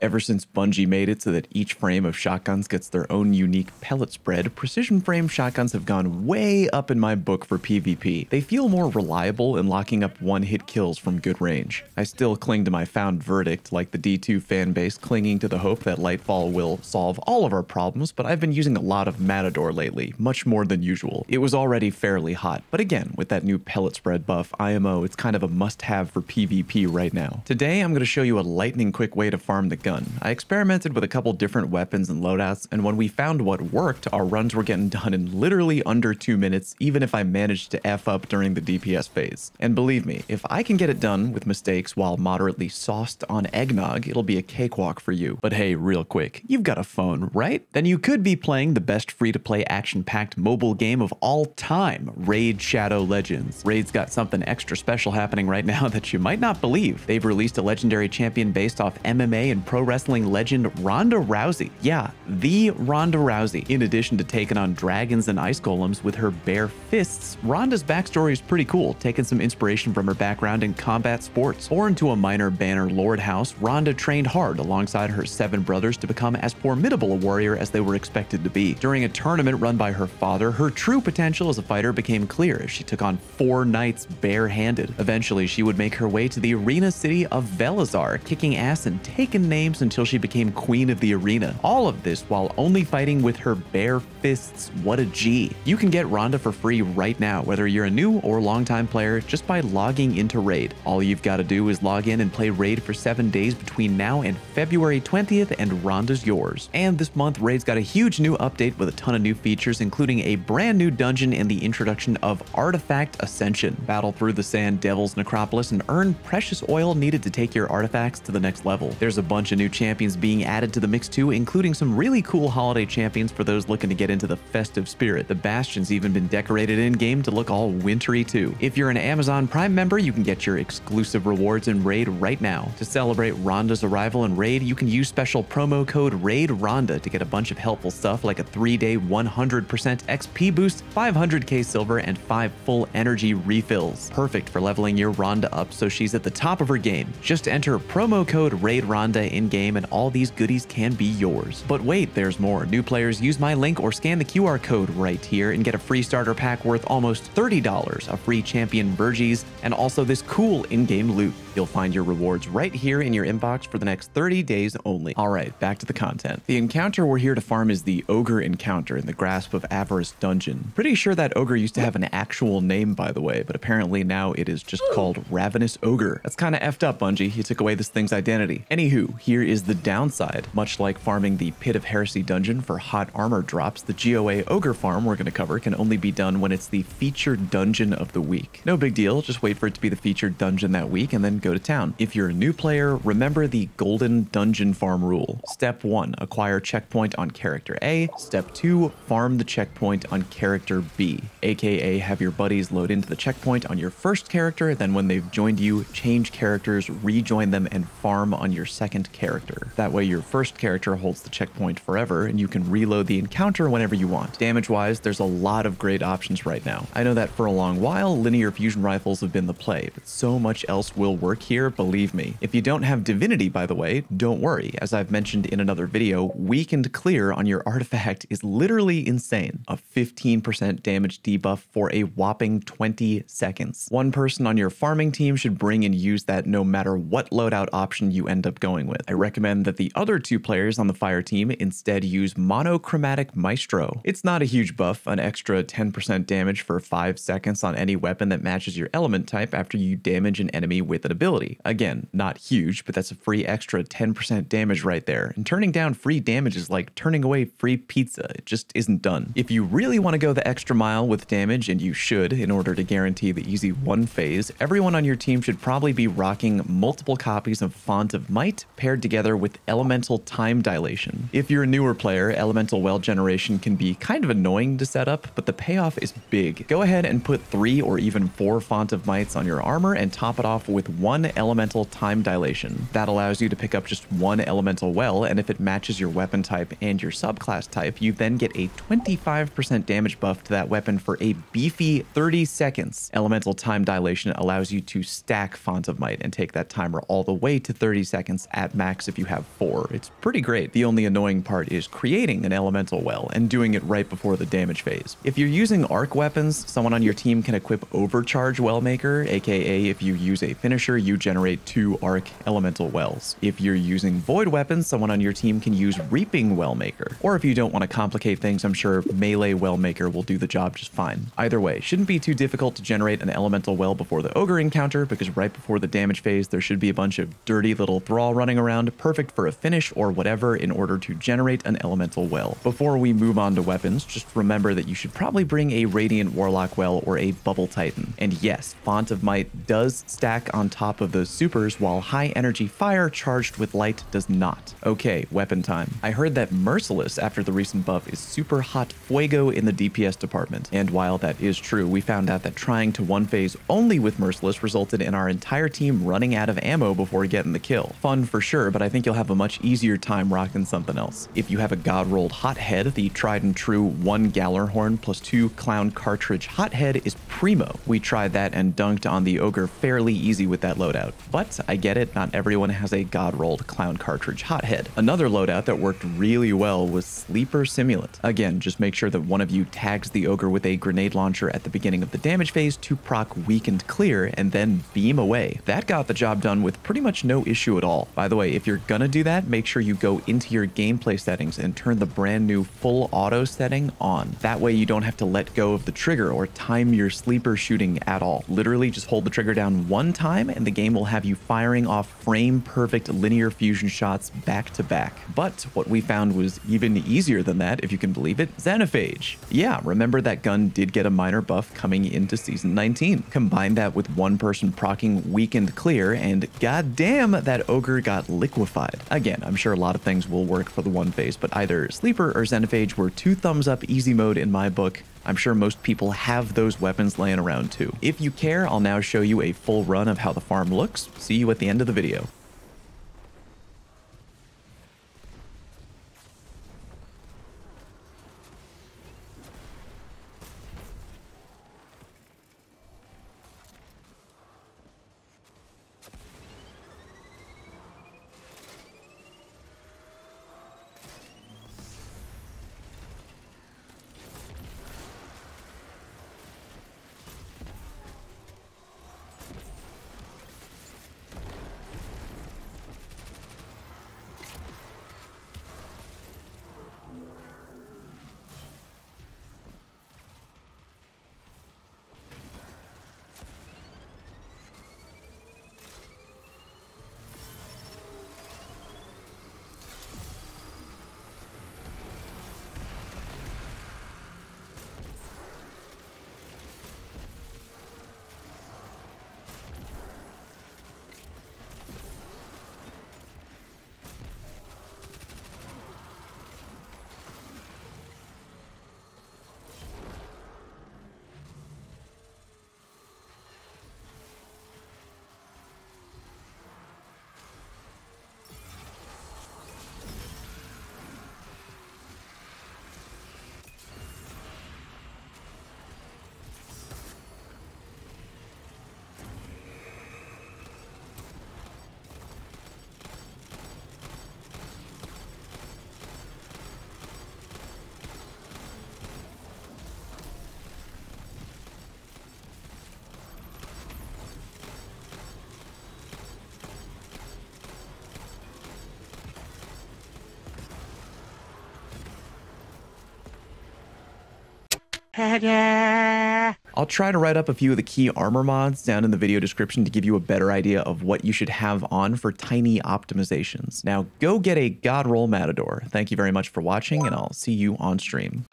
Ever since Bungie made it so that each frame of shotguns gets their own unique pellet spread, precision frame shotguns have gone way up in my book for PvP. They feel more reliable in locking up one-hit kills from good range. I still cling to my found verdict, like the D2 fanbase clinging to the hope that Lightfall will solve all of our problems, but I've been using a lot of Matador lately, much more than usual. It was already fairly hot, but again, with that new pellet spread buff, IMO, it's kind of a must-have for PvP right now. Today, I'm going to show you a lightning quick way to farm the gun. I experimented with a couple different weapons and loadouts, and when we found what worked, our runs were getting done in literally under 2 minutes, even if I managed to F up during the DPS phase. And believe me, if I can get it done with mistakes while moderately sauced on eggnog, it'll be a cakewalk for you. But hey, real quick, you've got a phone, right? Then you could be playing the best free-to-play action-packed mobile game of all time, Raid Shadow Legends. Raid's got something extra special happening right now that you might not believe. They've released a legendary champion based off MMA and pro wrestling legend Ronda Rousey. Yeah, the Ronda Rousey. In addition to taking on dragons and ice golems with her bare fists, Ronda's backstory is pretty cool, taking some inspiration from her background in combat sports. Born to a minor Banner Lord house, Ronda trained hard alongside her 7 brothers to become as formidable a warrior as they were expected to be. During a tournament run by her father, her true potential as a fighter became clear as she took on 4 knights barehanded. Eventually, she would make her way to the arena city of Velazar, kicking ass and taking names until she became queen of the arena. All of this while only fighting with her bare fists. What a G. You can get Ronda for free right now, whether you're a new or longtime player, just by logging into Raid. All you've got to do is log in and play Raid for 7 days between now and February 20th, and Ronda's yours. And this month, Raid's got a huge new update with a ton of new features, including a brand new dungeon and the introduction of Artifact Ascension. Battle through the Sand Devil's Necropolis and earn precious oil needed to take your artifacts to the next level. There's a bunch of new champions being added to the mix too, including some really cool holiday champions for those looking to get into the festive spirit. The Bastion's even been decorated in-game to look all wintry too. If you're an Amazon Prime member, you can get your exclusive rewards in Raid right now. To celebrate Ronda's arrival in Raid, you can use special promo code RAIDRONDA to get a bunch of helpful stuff like a 3-day 100% XP boost, 500k silver, and 5 full energy refills. Perfect for leveling your Ronda up so she's at the top of her game. Just enter promo code RAIDRONDA in-game and all these goodies can be yours. But wait, there's more. New players use my link or scan the QR code right here and get a free starter pack worth almost $30, a free champion Verges, and also this cool in-game loot. You'll find your rewards right here in your inbox for the next 30 days only. Alright, back to the content. The encounter we're here to farm is the Ogre encounter in the Grasp of Avarice Dungeon. Pretty sure that ogre used to have an actual name, by the way, but apparently now it is just called Ravenous Ogre. That's kinda effed up, Bungie. You took away this thing's identity. Anywho, here is the downside. Much like farming the Pit of Heresy dungeon for hot armor drops, the GOA Ogre farm we're gonna cover can only be done when it's the featured dungeon of the week. No big deal, just wait for it to be the featured dungeon that week and then go to town. If you're a new player, remember the golden dungeon farm rule. Step 1, acquire checkpoint on character A. Step 2, farm the checkpoint on character B, aka have your buddies load into the checkpoint on your first character, then when they've joined you, change characters, rejoin them, and farm on your second character. That way your first character holds the checkpoint forever and you can reload the encounter whenever you want. Damage-wise, there's a lot of great options right now. I know that for a long while, linear fusion rifles have been the play, but so much else will work here, believe me. If you don't have Divinity, by the way, don't worry. As I've mentioned in another video, weakened clear on your artifact is literally insane. A 15% damage debuff for a whopping 20 seconds. One person on your farming team should bring and use that no matter what loadout option you end up going with. I recommend that the other 2 players on the fire team instead use Monochromatic Maestro. It's not a huge buff, an extra 10% damage for 5 seconds on any weapon that matches your element type after you damage an enemy with an ability. Again, not huge, but that's a free extra 10% damage right there. And turning down free damage is like turning away free pizza. It just isn't done. If you really want to go the extra mile with damage, and you should in order to guarantee the easy 1 phase, everyone on your team should probably be rocking multiple copies of Font of Might paired together with Elemental Time Dilation. If you're a newer player, Elemental Well Generation can be kind of annoying to set up, but the payoff is big. Go ahead and put 3 or even 4 Font of Mights on your armor and top it off with 1 1 elemental time dilation. That allows you to pick up just 1 elemental well, and if it matches your weapon type and your subclass type, you then get a 25% damage buff to that weapon for a beefy 30 seconds. Elemental time dilation allows you to stack Font of Might and take that timer all the way to 30 seconds at max if you have 4. It's pretty great. The only annoying part is creating an elemental well and doing it right before the damage phase. If you're using arc weapons, someone on your team can equip Overcharge Wellmaker, aka if you use a finisher, you generate 2 arc elemental wells. If you're using void weapons, someone on your team can use Reaping Wellmaker. Or if you don't want to complicate things, I'm sure Melee Wellmaker will do the job just fine. Either way, shouldn't be too difficult to generate an elemental well before the ogre encounter, because right before the damage phase, there should be a bunch of dirty little thrall running around, perfect for a finish or whatever in order to generate an elemental well. Before we move on to weapons, just remember that you should probably bring a Radiant Warlock well or a Bubble Titan. And yes, Font of Might does stack on top of those supers, while High Energy Fire charged with light does not. Okay, weapon time. I heard that Merciless after the recent buff is super hot fuego in the DPS department, and while that is true, we found out that trying to one phase only with Merciless resulted in our entire team running out of ammo before getting the kill. Fun for sure, but I think you'll have a much easier time rocking something else. If you have a God rolled Hothead, the tried and true 1 Gallarhorn plus 2 Clown Cartridge Hothead is primo. We tried that and dunked on the ogre fairly easy with that loadout. But I get it, not everyone has a God rolled Clown Cartridge Hothead. Another loadout that worked really well was Sleeper Simulant. Again, just make sure that one of you tags the ogre with a grenade launcher at the beginning of the damage phase to proc Weakened Clear and then beam away. That got the job done with pretty much no issue at all. By the way, if you're gonna do that, make sure you go into your gameplay settings and turn the brand new full auto setting on. That way you don't have to let go of the trigger or time your sleeper shooting at all. Literally just hold the trigger down 1 time and the game will have you firing off frame perfect linear fusion shots back to back. But what we found was even easier than that, if you can believe it, Xenophage. Yeah, remember that gun did get a minor buff coming into Season 19. Combine that with one person proccing Weakened Clear and goddamn, that ogre got liquefied. Again, I'm sure a lot of things will work for the one phase, but either Sleeper or Xenophage were 2 thumbs up easy mode in my book. I'm sure most people have those weapons laying around too. If you care, I'll now show you a full run of how the farm looks. See you at the end of the video. I'll try to write up a few of the key armor mods down in the video description to give you a better idea of what you should have on for tiny optimizations. Now go get a God roll Matador. Thank you very much for watching, and I'll see you on stream.